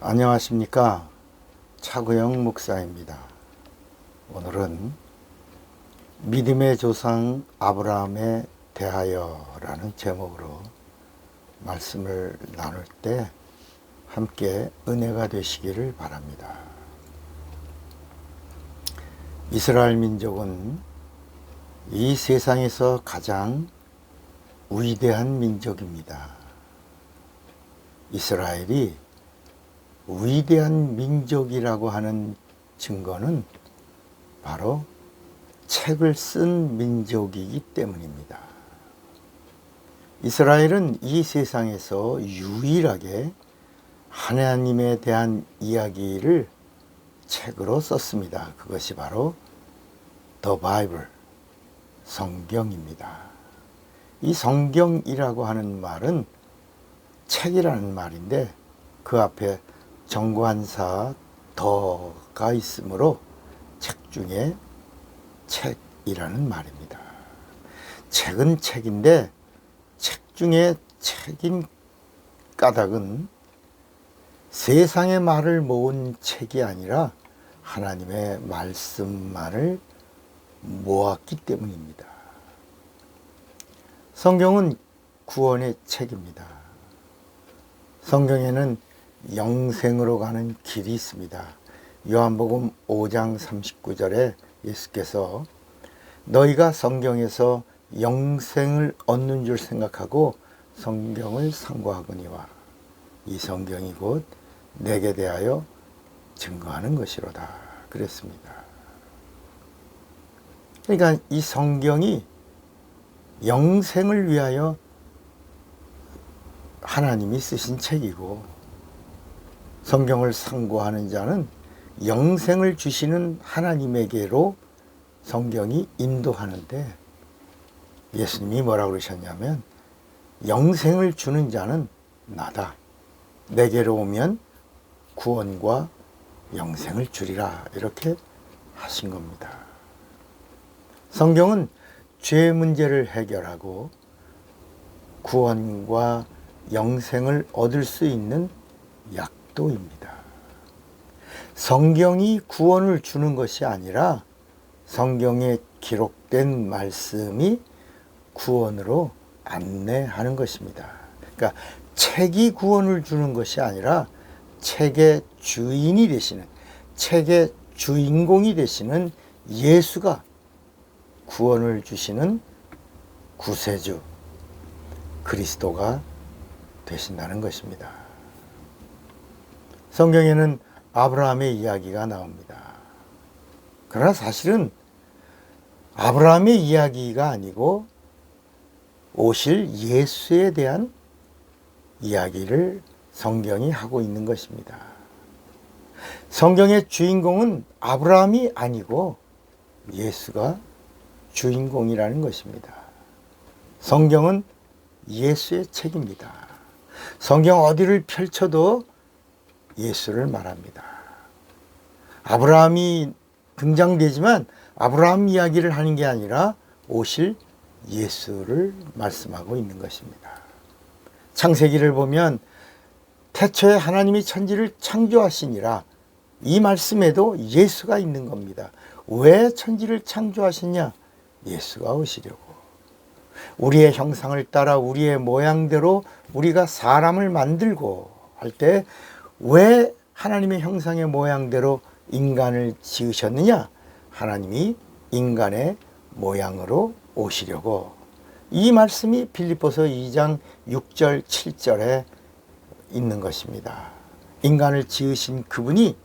안녕하십니까. 차구영 목사입니다. 오늘은 믿음의 조상 아브라함에 대하여라는 제목으로 말씀을 나눌 때 함께 은혜가 되시기를 바랍니다. 이스라엘 민족은 이 세상에서 가장 위대한 민족입니다. 이스라엘이 위대한 민족이라고 하는 증거는 바로 책을 쓴 민족이기 때문입니다. 이스라엘은 이 세상에서 유일하게 하나님에 대한 이야기를 책으로 썼습니다. 그것이 바로 The Bible, 성경입니다. 이 성경이라고 하는 말은 책이라는 말인데 그 앞에 정관사 더가 있으므로 책 중에 책이라는 말입니다. 책은 책인데 책 중에 책인 까닭은 세상의 말을 모은 책이 아니라 하나님의 말씀만을 모았기 때문입니다. 성경은 구원의 책입니다. 성경에는 영생으로 가는 길이 있습니다. 요한복음 5장 39절에 예수께서 너희가 성경에서 영생을 얻는 줄 생각하고 성경을 상고하거니와 이 성경이 곧 내게 대하여 증거하는 것이로다 그랬습니다. 그러니까 이 성경이 영생을 위하여 하나님이 쓰신 책이고 성경을 상고하는 자는 영생을 주시는 하나님에게로 성경이 인도하는데 예수님이 뭐라고 그러셨냐면 영생을 주는 자는 나다. 내게로 오면 구원과 영생을 주리라 이렇게 하신 겁니다. 성경은 죄 문제를 해결하고 구원과 영생을 얻을 수 있는 약도입니다. 성경이 구원을 주는 것이 아니라 성경에 기록된 말씀이 구원으로 안내하는 것입니다. 그러니까 책이 구원을 주는 것이 아니라 책의 주인이 되시는, 책의 주인공이 되시는 예수가 구원을 주시는 구세주 그리스도가 되신다는 것입니다. 성경에는 아브라함의 이야기가 나옵니다. 그러나 사실은 아브라함의 이야기가 아니고 오실 예수에 대한 이야기를 성경이 하고 있는 것입니다. 성경의 주인공은 아브라함이 아니고 예수가 주인공이라는 것입니다. 성경은 예수의 책입니다. 성경 어디를 펼쳐도 예수를 말합니다. 아브라함이 등장되지만 아브라함 이야기를 하는 게 아니라 오실 예수를 말씀하고 있는 것입니다. 창세기를 보면 태초에 하나님이 천지를 창조하시니라 이 말씀에도 예수가 있는 겁니다. 왜 천지를 창조하셨냐? 예수가 오시려고. 우리의 형상을 따라 우리의 모양대로 우리가 사람을 만들고 할 때 왜 하나님의 형상의 모양대로 인간을 지으셨느냐? 하나님이 인간의 모양으로 오시려고. 이 말씀이 빌립보서 2장 6절 7절에 있는 것입니다. 인간을 지으신 그분이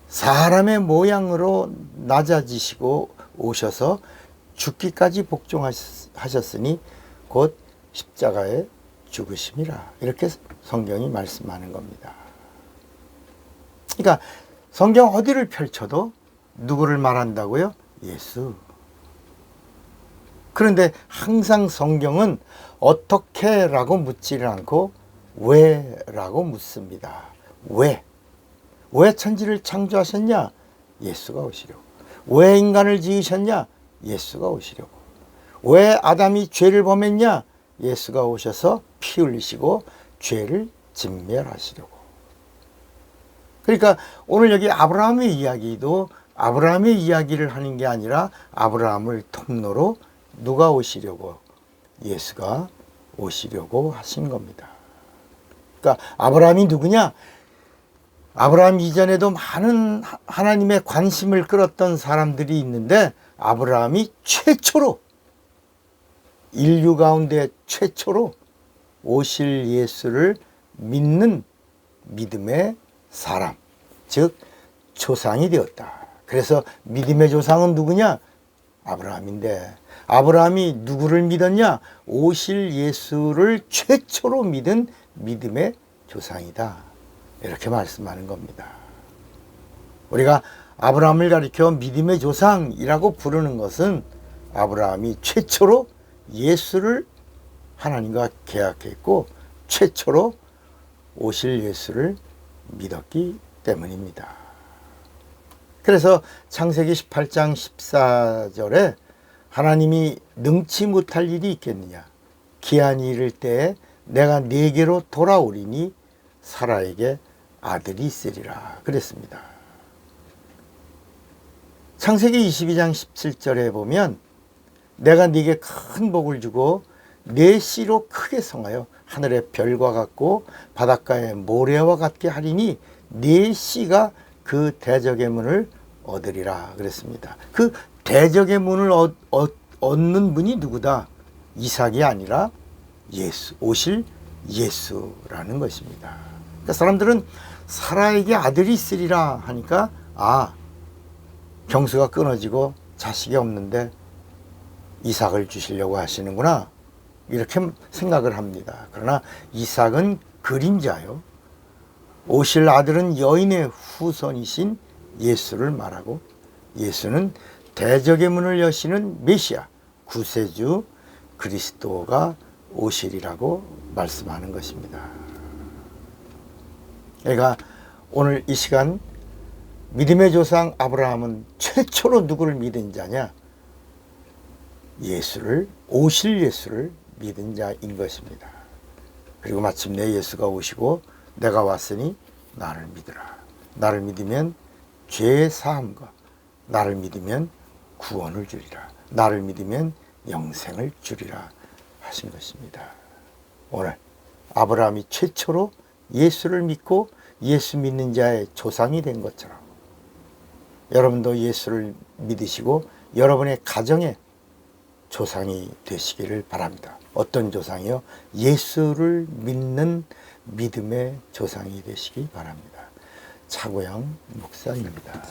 사람의 모양으로 낮아지시고 오셔서 죽기까지 복종하셨으니 곧 십자가에 죽으심이라. 이렇게 성경이 말씀하는 겁니다. 그러니까 성경 어디를 펼쳐도 누구를 말한다고요? 예수. 그런데 항상 성경은 어떻게 라고 묻지를 않고 왜 라고 묻습니다. 왜? 왜 천지를 창조하셨냐? 예수가 오시려고. 왜 인간을 지으셨냐? 예수가 오시려고. 왜 아담이 죄를 범했냐? 예수가 오셔서 피 흘리시고 죄를 진멸하시려고. 그러니까 오늘 여기 아브라함의 이야기도 아브라함의 이야기를 하는 게 아니라 아브라함을 통로로 누가 오시려고? 예수가 오시려고 하신 겁니다. 그러니까 아브라함이 누구냐? 아브라함 이전에도 많은 하나님의 관심을 끌었던 사람들이 있는데 아브라함이 최초로, 인류 가운데 최초로 오실 예수를 믿는 믿음의 사람, 즉 조상이 되었다. 그래서 믿음의 조상은 누구냐? 아브라함인데, 아브라함이 누구를 믿었냐? 오실 예수를 최초로 믿은 믿음의 조상이다. 이렇게 말씀하는 겁니다. 우리가 아브라함을 가리켜 믿음의 조상이라고 부르는 것은 아브라함이 최초로 예수를 하나님과 계약했고 최초로 오실 예수를 믿었기 때문입니다. 그래서 창세기 18장 14절에 하나님이 능치 못할 일이 있겠느냐? 기한이 이를 때에 내가 네게로 돌아오리니 사라에게 아들이 있으리라 그랬습니다. 창세기 22장 17절에 보면 내가 네게 큰 복을 주고 내 씨로 크게 성하여 하늘의 별과 같고 바닷가의 모래와 같게 하리니 네 씨가 그 대적의 문을 얻으리라 그랬습니다. 그 대적의 문을 얻는 분이 누구다? 이삭이 아니라 예수, 오실 예수라는 것입니다. 그러니까 사람들은 사라에게 아들이 있으리라 하니까 경수가 끊어지고 자식이 없는데 이삭을 주시려고 하시는구나 이렇게 생각을 합니다. 그러나 이삭은 그림자요. 오실 아들은 여인의 후손이신 예수를 말하고 예수는 대적의 문을 여시는 메시아, 구세주 그리스도가 오시리라고 말씀하는 것입니다. 그러니까 오늘 이 시간 믿음의 조상 아브라함은 최초로 누구를 믿은 자냐? 예수를, 오실 예수를 믿은 자인 것입니다. 그리고 마침내 예수가 오시고 내가 왔으니 나를 믿으라. 나를 믿으면 죄의 사함과 나를 믿으면 구원을 주리라. 나를 믿으면 영생을 주리라 하신 것입니다. 오늘 아브라함이 최초로 예수를 믿고 예수 믿는 자의 조상이 된 것처럼 여러분도 예수를 믿으시고 여러분의 가정에 조상이 되시기를 바랍니다. 어떤 조상이요? 예수를 믿는 믿음의 조상이 되시기 바랍니다. 차고영 목사입니다.